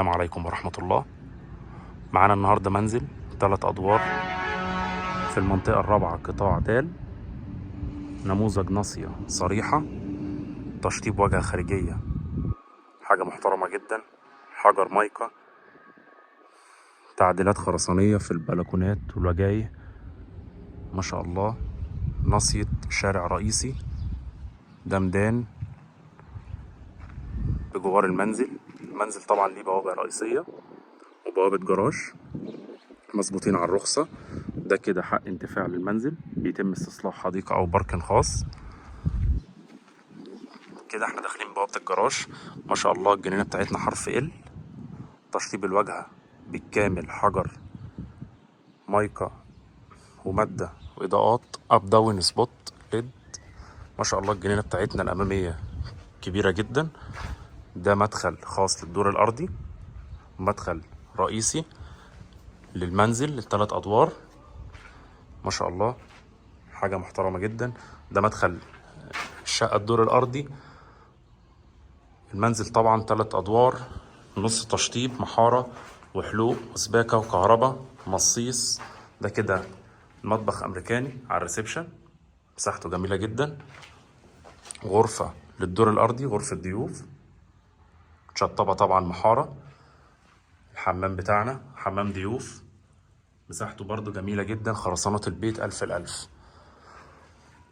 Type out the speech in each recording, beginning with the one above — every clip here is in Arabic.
السلام عليكم ورحمة الله. معانا النهاردة منزل 3 أدوار في المنطقة الرابعة قطاع تال، نموذج ناصية صريحة، تشطيب واجهة خارجية، حاجة محترمة جدا، حجر مايكا، تعديلات خرسانية في البلكونات والوجايه، ما شاء الله. ناصية شارع رئيسي، ده ميدان بجوار المنزل. المنزل طبعا ليه بوابة رئيسية وبوابة جراج مظبوطين على الرخصة. ده كده حق انتفاع للمنزل، بيتم استصلاح حديقة أو باركن خاص. كده احنا داخلين بوابة الجراج. ما شاء الله الجنينة بتاعتنا حرف ال، تشطيب الواجهة بالكامل، حجر مايكا ومادة وإضاءات أب داون سبوت ليد. ما شاء الله الجنينة بتاعتنا الأمامية كبيرة جدا. ده مدخل خاص للدور الأرضي، مدخل رئيسي للمنزل ل3 أدوار. ما شاء الله حاجة محترمة جدا. ده مدخل الشقة الدور الأرضي. المنزل طبعا 3 أدوار، نص تشطيب، محارة وحلوق وسباكة وكهرباء مصيص. ده كده المطبخ أمريكاني على الريسبشن، مساحته جميلة جدا. غرفة للدور الأرضي، غرفة ضيوف، شطبة طبعا محارة. الحمام بتاعنا حمام ضيوف، مساحته برضو جميلة جدا، خرسانة البيت ألف الألف.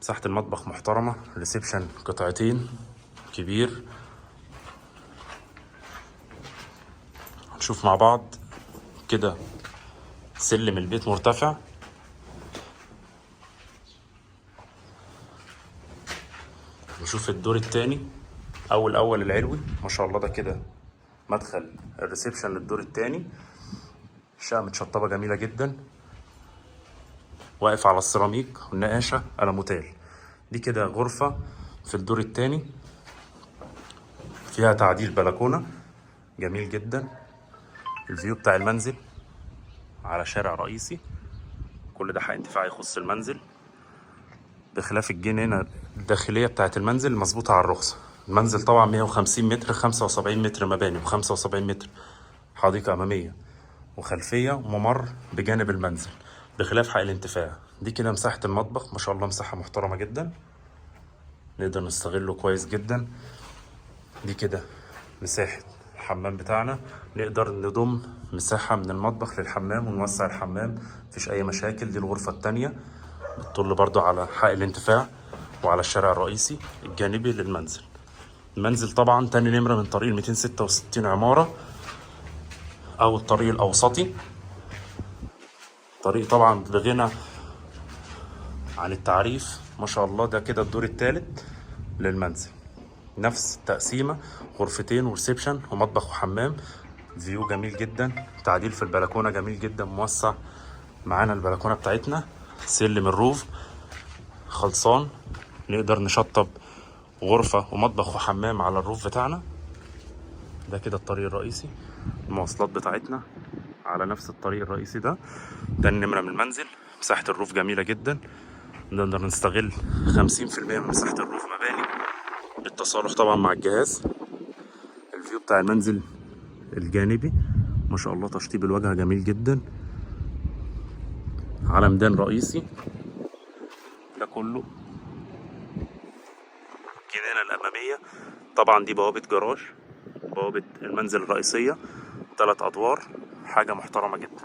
مساحة المطبخ محترمة، ريسبشن قطعتين كبير. هنشوف مع بعض كده سلم البيت مرتفع. نشوف الدور التاني أو الأول العلوي. ما شاء الله ده كده مدخل الريسبشن للدور التاني. الشقة متشطبة جميلة جدا، واقف على السيراميك والنقاشة ألموتال. دي كده غرفة في الدور التاني، فيها تعديل بلكونة جميل جدا. الفيو بتاع المنزل على شارع رئيسي. كل ده حق انتفاع يخص المنزل، بخلاف الجنينة الداخلية بتاعت المنزل مظبوطة على الرخصة. المنزل طبعا 150 متر، 75 متر مباني و75 متر حديقة أمامية وخلفية وممر بجانب المنزل، بخلاف حق الانتفاع. دي كده مساحة المطبخ، ما شاء الله مساحة محترمة جدا، نقدر نستغله كويس جدا. دي كده مساحة الحمام بتاعنا، نقدر نضم مساحة من المطبخ للحمام ونوسع الحمام، مفيش أي مشاكل. دي الغرفة التانية بتطل برضو على حق الانتفاع وعلى الشارع الرئيسي الجانبي للمنزل. المنزل طبعا تاني نمرة من طريق 266 عمارة أو الطريق الأوسطي. طريق طبعا بغنى عن التعريف. ما شاء الله ده كده الدور الثالث للمنزل، نفس التقسيمة، غرفتين وريسبشن ومطبخ وحمام. فيو جميل جدا، تعديل في البلكونة جميل جدا موسع. معانا البلكونة بتاعتنا سلم الروف خلصان، نقدر نشطب غرفة ومطبخ وحمام على الروف بتاعنا. ده كده الطريق الرئيسي، المواصلات بتاعتنا على نفس الطريق الرئيسي ده. ده النمرة من المنزل. مساحة الروف جميلة جدا، نقدر نستغل 50% من مساحة الروف مباني بالتصالح طبعا مع الجهاز. الفيو بتاع المنزل الجانبي ما شاء الله، تشطيب الواجهة جميل جدا على ميدان رئيسي. ده كله الجنينة الأمامية. طبعا دي بوابة جراج، بوابة المنزل الرئيسية، 3 أدوار، حاجة محترمة جدا.